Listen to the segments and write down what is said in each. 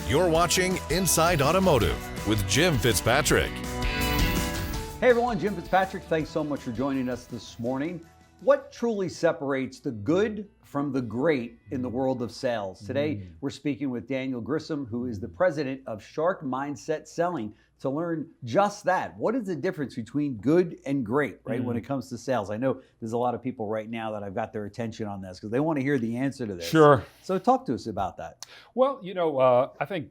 You're watching Inside Automotive with Jim Fitzpatrick. Hey everyone, Jim Fitzpatrick. Thanks so much for joining us this morning. What truly separates the good from the great in the world of sales? Today, we're speaking with Daniel Grissom, who is the president of Shark Mindset Selling, to learn just that. What is the difference between good and great, right, when it comes to sales? I know there's a lot of people right now that I've got their attention on this because they want to hear the answer to this. Sure. So talk to us about that. Well, I think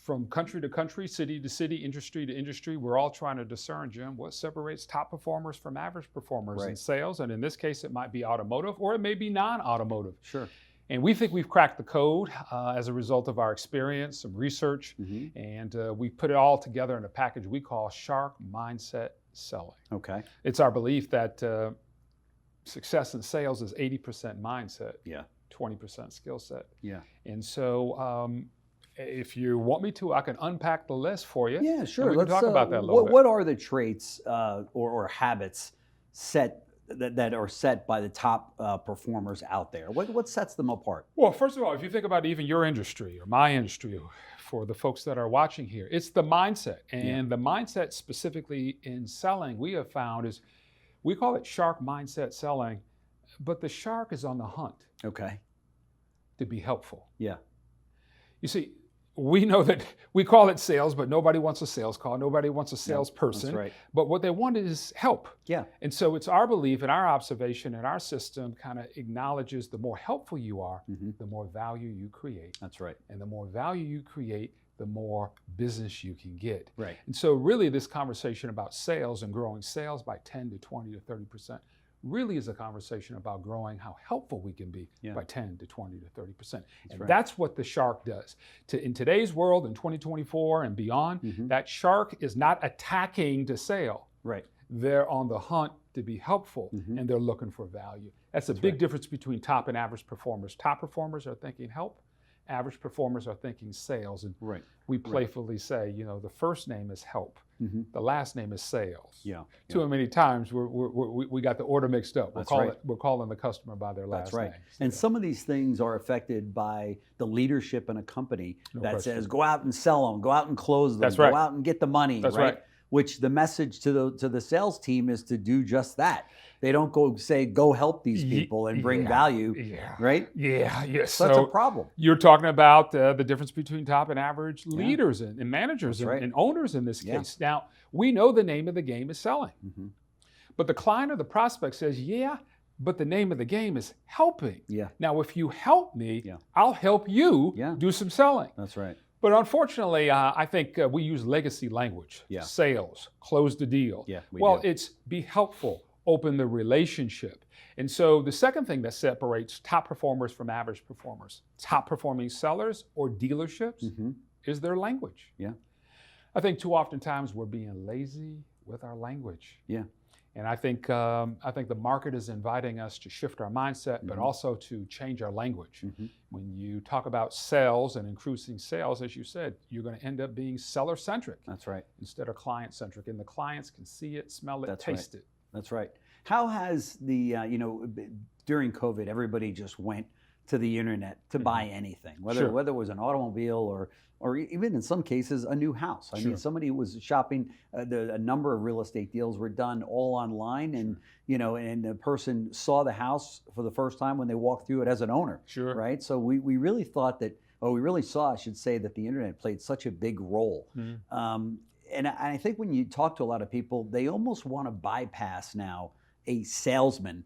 from country to country, city to city, industry to industry, we're all trying to discern, Jim, what separates top performers from average performers in sales. And in this case, it might be automotive or it may be non-automotive. Sure. And we think we've cracked the code as a result of our experience, some research, and we put it all together in a package we call Shark Mindset Selling. Okay. It's our belief that success in sales is 80% mindset, 20% skill set. Yeah. And so if you want me to, I can unpack the list for you. Yeah, sure. We can talk about that a little bit. What are the traits or habits that are set by the top performers out there? What sets them apart? Well, first of all, if you think about even your industry or my industry, for the folks that are watching here, it's the mindset. And the mindset specifically in selling, we have found is, we call it shark mindset selling, but the shark is on the hunt. Okay. To be helpful. Yeah. You see, we know that we call it sales, but nobody wants a sales call. Nobody wants a salesperson. That's right. But what they want is help. Yeah. And so it's our belief and our observation and our system kind of acknowledges the more helpful you are, the more value you create. That's right. And the more value you create, the more business you can get. Right. And so really this conversation about sales and growing sales by 10 to 20 to 30% really is a conversation about growing how helpful we can be by 10 to 20 to 30%. That's what the shark does. In today's world, in 2024 and beyond, that shark is not attacking to sale. Right. They're on the hunt to be helpful, and they're looking for value. That's a big difference between top and average performers. Top performers are thinking help. Average performers are thinking sales. And we playfully say, the first name is help. The last name is sales. Yeah. Too many times we got the order mixed up. We're calling the customer by their last name. And some of these things are affected by the leadership in a company that says, go out and sell them, go out and close them, go out and get the money. That's right. Which the message to the sales team is to do just that. They don't go say, go help these people and bring value, right? Yeah, yes. So that's a problem. You're talking about the difference between top and average leaders and managers and owners in this case. Now, we know the name of the game is selling. But the client or the prospect says, but the name of the game is helping. Yeah. Now, if you help me, I'll help you do some selling. That's right. But unfortunately, I think we use legacy language. Sales, close the deal. It's be helpful, open the relationship. And so the second thing that separates top performers from average performers, top performing sellers or dealerships, is their language. Yeah. I think too often times we're being lazy with our language. Yeah. And I think the market is inviting us to shift our mindset, but also to change our language. When you talk about sales and increasing sales, as you said, you're going to end up being seller-centric. That's right. Instead of client-centric. And the clients can see it, smell it, taste it. That's right. How has the, during COVID, everybody just went to the internet to buy anything, whether it was an automobile or even in some cases a new house. I mean, somebody was shopping. A number of real estate deals were done all online, and and the person saw the house for the first time when they walked through it as an owner. Right. So we really thought that, we really saw, I should say, that the internet played such a big role. And I think when you talk to a lot of people, they almost want to bypass now a salesman,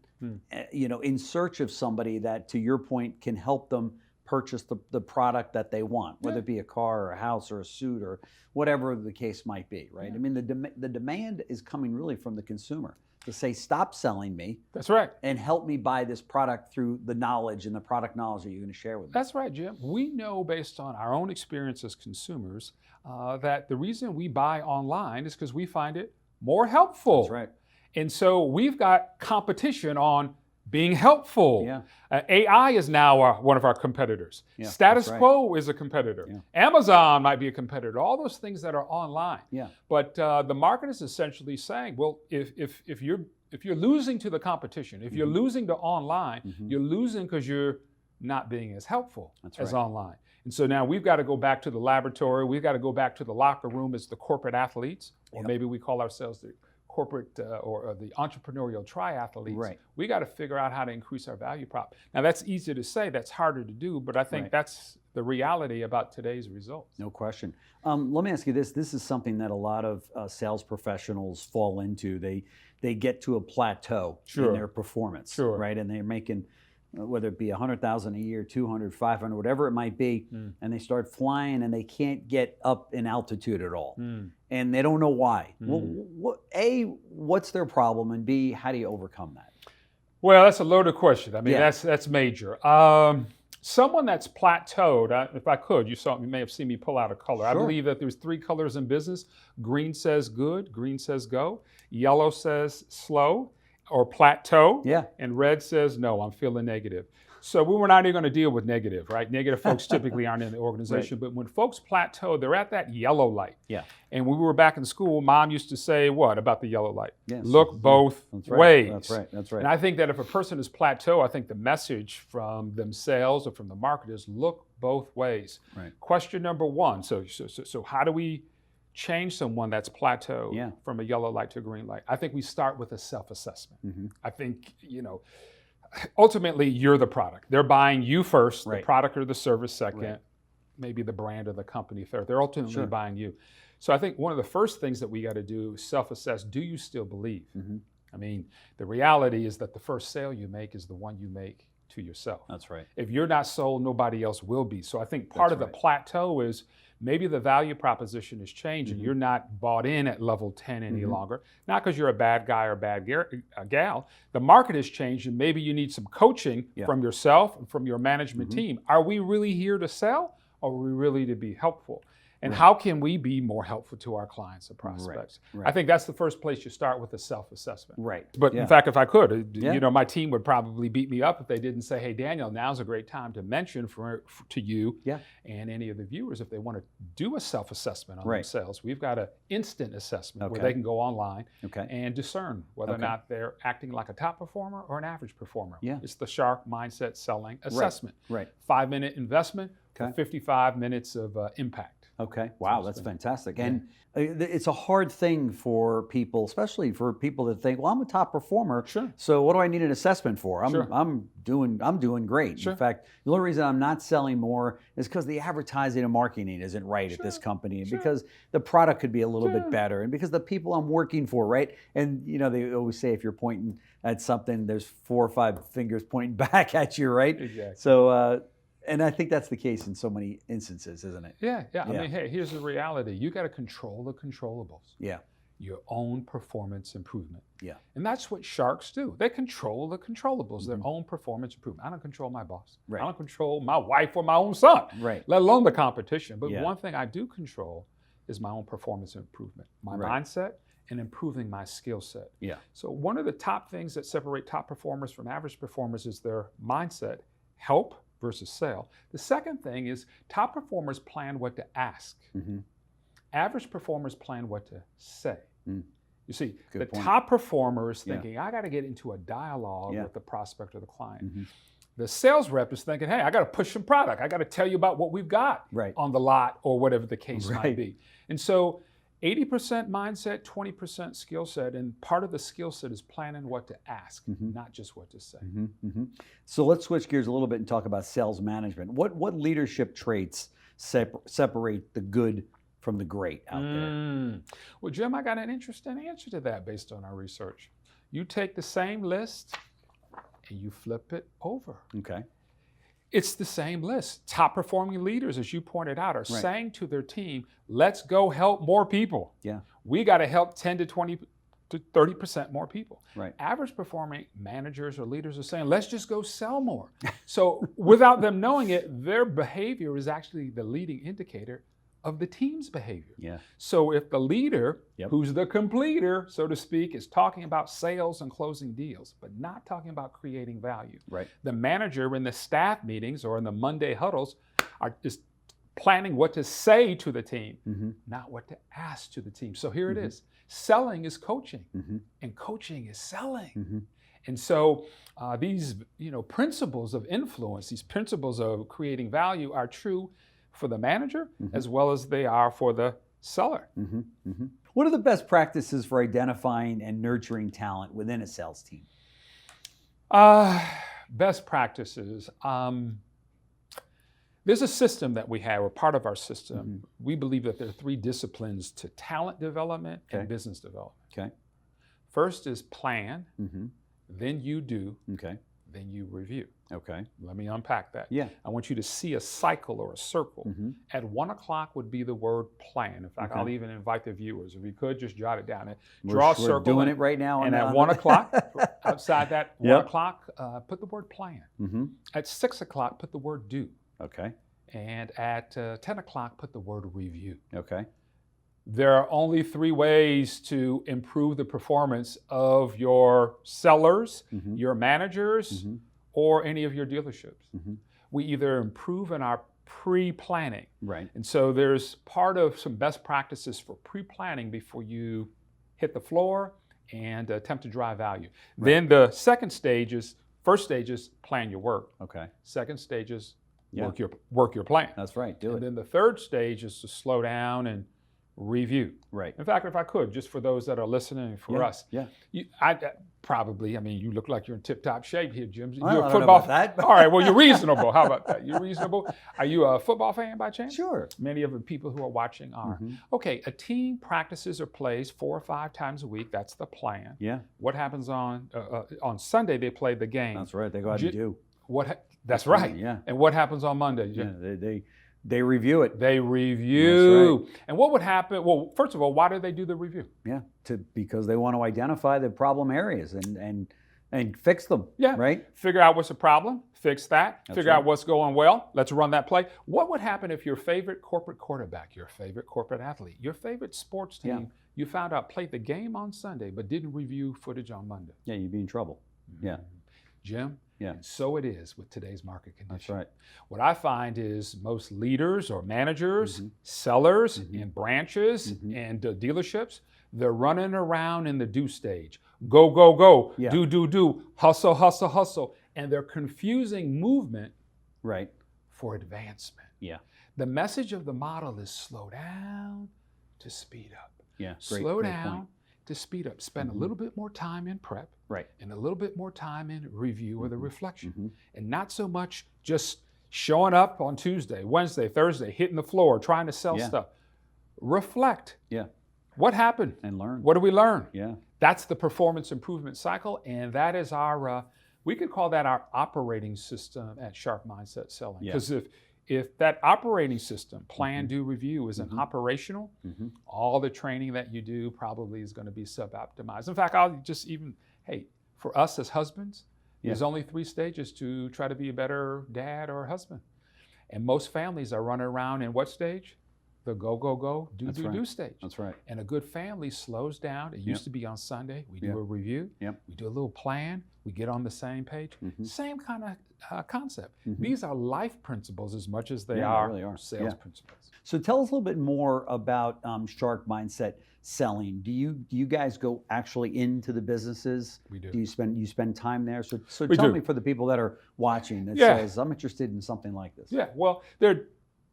in search of somebody that, to your point, can help them purchase the product that they want, whether it be a car or a house or a suit or whatever the case might be, right? I mean, the demand is coming really from the consumer to say, stop selling me. That's right. And help me buy this product through the knowledge and the product knowledge that you're going to share with me. That's right, Jim. We know based on our own experience as consumers that the reason we buy online is because we find it more helpful. That's right. And so we've got competition on being helpful. AI is now one of our competitors. Status quo is a competitor. Amazon might be a competitor. All those things that are online. But the market is essentially saying, well, if you're losing to the competition, if you're losing to online, you're losing because you're not being as helpful as right. online. And so now we've got to go back to the laboratory. We've got to go back to the locker room as the corporate athletes, or maybe we call ourselves the corporate or the entrepreneurial triathletes. Right. We got to figure out how to increase our value prop. Now that's easier to say, that's harder to do, but I think that's the reality about today's results. No question. Let me ask you this. This is something that a lot of sales professionals fall into. They get to a plateau in their performance, right? And they're making, whether it be 100,000 a year, 200, 500, whatever it might be, and they start flying and they can't get up in altitude at all. And they don't know why. Well, A, what's their problem? And B, how do you overcome that? Well, that's a loaded question. I mean, that's major. Someone that's plateaued, if I could, you may have seen me pull out a color. I believe that there's 3 colors in business. Green says good, green says go, yellow says slow or plateau, and red says no, I'm feeling negative. So we were not even going to deal with negative, right? Negative folks typically aren't in the organization, but when folks plateau, they're at that yellow light. And when we were back in school, Mom used to say what about the yellow light? Look both ways. That's right. And I think that if a person is plateau, I think the message from themselves or from the market is look both ways. Question number 1, so how do we change someone that's plateaued from a yellow light to a green light? I think we start with a self-assessment. I think, ultimately, you're the product. They're buying you first, the product or the service second, maybe the brand or the company third. They're ultimately buying you. So I think one of the first things that we got to do is self-assess. Do you still believe? I mean, the reality is that the first sale you make is the one you make to yourself. That's right. If you're not sold, nobody else will be. So I think part of the plateau is maybe the value proposition is changing. You're not bought in at level 10 any longer. Not because you're a bad guy or a bad gal. The market has changed, and maybe you need some coaching from yourself and from your management team. Are we really here to sell, or are we really to be helpful? And how can we be more helpful to our clients and prospects? I think that's the first place you start with a self-assessment. But in fact, if I could, my team would probably beat me up if they didn't say, hey, Daniel, now's a great time to mention to you and any of the viewers, if they want to do a self-assessment on themselves, we've got an instant assessment where they can go online and discern whether or not they're acting like a top performer or an average performer. It's the Shark Mindset Selling Assessment. 5-minute investment for 55 minutes of impact. Okay. Wow, that's fantastic. And it's a hard thing for people, especially for people that think, well, I'm a top performer. So what do I need an assessment for? I'm doing great. In fact, the only reason I'm not selling more is because the advertising and marketing isn't right at this company, and because the product could be a little bit better, and because the people I'm working for, right? And they always say if you're pointing at something, there's 4 or 5 fingers pointing back at you, right? Exactly. So and I think that's the case in so many instances, isn't it? Yeah. I mean, hey, here's the reality. You got to control the controllables. Your own performance improvement. And that's what sharks do. They control the controllables, their own performance improvement. I don't control my boss. I don't control my wife or my own son, let alone the competition. But one thing I do control is my own performance improvement, my mindset, and improving my skill set. So one of the top things that separate top performers from average performers is their mindset, help versus sale. The second thing is top performers plan what to ask. Average performers plan what to say. You see, the top performer is thinking, I got to get into a dialogue with the prospect or the client. The sales rep is thinking, hey, I got to push some product. I got to tell you about what we've got on the lot or whatever the case might be. And so 80% mindset, 20% skill set, and part of the skill set is planning what to ask, not just what to say. So let's switch gears a little bit and talk about sales management. What leadership traits separate the good from the great out there? Well, Jim, I got an interesting answer to that based on our research. You take the same list and you flip it over. It's the same list. Top performing leaders, as you pointed out, are saying to their team, let's go help more people. We got to help 10 to 20 to 30% more people. Average performing managers or leaders are saying, let's just go sell more. So without them knowing it, their behavior is actually the leading indicator of the team's behavior. So if the leader, who's the completer, so to speak, is talking about sales and closing deals, but not talking about creating value, the manager in the staff meetings or in the Monday huddles is planning what to say to the team, not what to ask to the team. So here it is. Selling is coaching, and coaching is selling. And so these principles of influence, these principles of creating value are true for the manager as well as they are for the seller. What are the best practices for identifying and nurturing talent within a sales team? Best practices. There's a system that we have, or part of our system. We believe that there are 3 disciplines to talent development and business development. Okay. First is plan, then you do, then you review. Okay. Let me unpack that. Yeah. I want you to see a cycle or a circle. At 1 o'clock would be the word plan. In fact, I'll even invite the viewers, if you could, just jot it down. Draw a circle. We're doing it right now. And at 1 o'clock, outside that 1 o'clock, put the word plan. At 6 o'clock, put the word do. Okay. And at 10 o'clock, put the word review. Okay. There are only 3 ways to improve the performance of your sellers, your managers, or any of your dealerships. We either improve in our pre-planning. Right. And so there's part of some best practices for pre-planning before you hit the floor and attempt to drive value. Right. Then the first stage is plan your work. Okay. Second stage is work your plan. That's right. Do it. And then the third stage is to slow down and review. Right. In fact, if I could, just for those that are listening, for us, you look like you're in tip-top shape here, Jim. You're a football fan. All right, well, you're reasonable. How about that? You're reasonable. Are you a football fan by chance? Sure. Many of the people who are watching are. Okay, a team practices or plays 4 or 5 times a week. That's the plan. Yeah. What happens on Sunday? They play the game. That's right. They go out and do. That's right. Yeah. And what happens on Monday, Jim? Yeah, they review it. They review. That's right. And what would happen? Well, first of all, why do they do the review? Yeah, because they want to identify the problem areas and fix them. Yeah. Right. Figure out what's the problem. Fix that. That's Figure out what's going well. Let's run that play. What would happen if your favorite corporate quarterback, your favorite corporate athlete, your favorite sports team, you found out played the game on Sunday but didn't review footage on Monday? Yeah, you'd be in trouble. Yeah. Jim? Yeah. And so it is with today's market conditions. That's right. What I find is most leaders or managers, sellers in branches and dealerships, they're running around in the do stage. Go, go, go. Yeah. Do. Hustle, hustle, hustle. And they're confusing movement for advancement. Yeah. The message of the model is slow down to speed up. Yeah. Slow down to speed up. Spend a little bit more time in prep. Right. And a little bit more time in review or the reflection. And not so much just showing up on Tuesday, Wednesday, Thursday, hitting the floor, trying to sell stuff. Reflect. Yeah. What happened? And learn. What do we learn? Yeah. That's the performance improvement cycle. And that is our, we could call that our operating system at Sharp Mindset Selling. Because if that operating system, plan, do, review, isn't operational, all the training that you do probably is going to be sub-optimized. In fact, for us as husbands, there's only 3 stages to try to be a better dad or husband. And most families are running around in what stage? The go, go, go, do stage. That's right. And a good family slows down. It used to be on Sunday. We do a review. We do a little plan. We get on the same page. Same kind of concept. These are life principles as much as they are sales principles. So tell us a little bit more about Sharp Mindset Selling. Do you guys go actually into the businesses? We do. Do you spend time there? So tell me, for the people that are watching, that says, I'm interested in something like this. Yeah, well, there are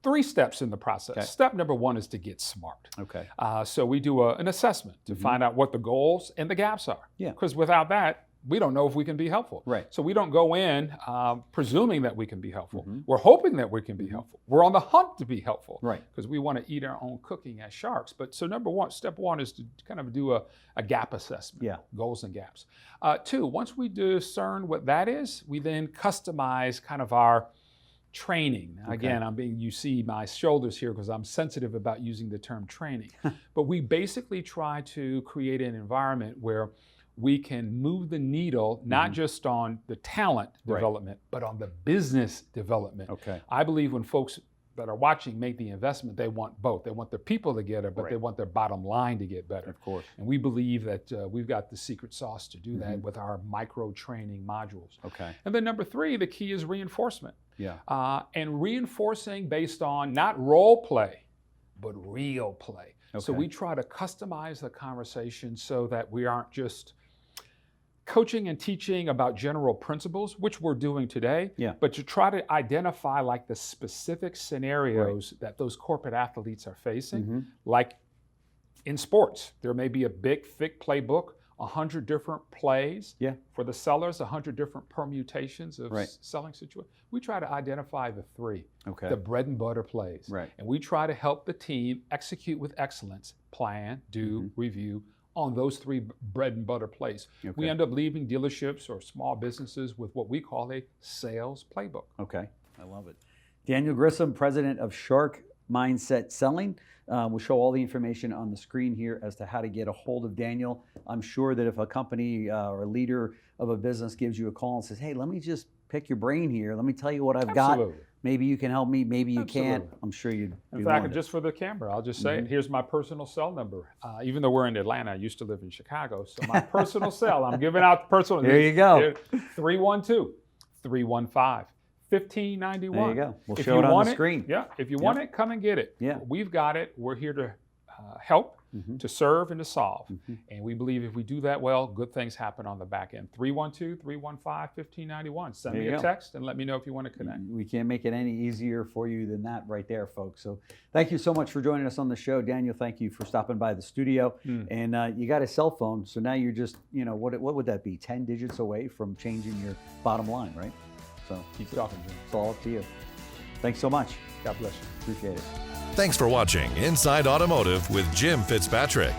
3 steps in the process. Okay. Step number 1 is to get smart. Okay. So we do an assessment to find out what the goals and the gaps are. Yeah. Because without that, we don't know if we can be helpful. Right. So we don't go in presuming that we can be helpful. We're hoping that we can be helpful. We're on the hunt to be helpful. Right. Because we want to eat our own cooking as sharks. But so step one is to kind of do a gap assessment. Yeah. Goals and gaps. 2, once we discern what that is, we then customize kind of our training. Again, you see my shoulders here because I'm sensitive about using the term training. But we basically try to create an environment where we can move the needle, not just on the talent development, but on the business development. Okay. I believe when folks that are watching make the investment, they want both. They want their people to get better, but they want their bottom line to get better. Of course. And we believe that we've got the secret sauce to do that with our micro training modules. Okay. And then number 3, the key is reinforcement. Yeah. And reinforcing based on not role play, but real play. Okay. So we try to customize the conversation so that we aren't just coaching and teaching about general principles, which we're doing today, but to try to identify like the specific scenarios that those corporate athletes are facing. Like in sports, there may be a big, thick playbook, 100 different plays for the sellers, 100 different permutations of selling situations. We try to identify the 3, the bread and butter plays. And we try to help the team execute with excellence, plan, do, review on those 3 bread and butter plays. We end up leaving dealerships or small businesses with what we call a sales playbook. Okay, I love it. Daniel Grissom, president of Shark Mindset Selling. We'll show all the information on the screen here as to how to get a hold of Daniel. I'm sure that if a company or a leader of a business gives you a call and says, hey, let me just pick your brain here. Let me tell you what I've got. Maybe you can help me, maybe you can't. I'm sure you'd In fact, just for the camera, I'll just say it. Here's my personal cell number. Even though we're in Atlanta, I used to live in Chicago. So my personal cell, I'm giving out the personal. There you go. 312-315-1591. There you go. We'll show it on the screen. If you want it, come and get it. We've got it. We're here to help, to serve, and to solve. And we believe if we do that well, good things happen on the back end. 312-315-1591. Send me a text and let me know if you want to connect. We can't make it any easier for you than that right there, folks. So thank you so much for joining us on the show. Daniel, thank you for stopping by the studio. And you got a cell phone, so now you're just, what would that be, 10 digits away from changing your bottom line, right? So keep talking, Jim. It's all up to you. Thanks so much. God bless you. Appreciate it. Thanks for watching Inside Automotive with Jim Fitzpatrick.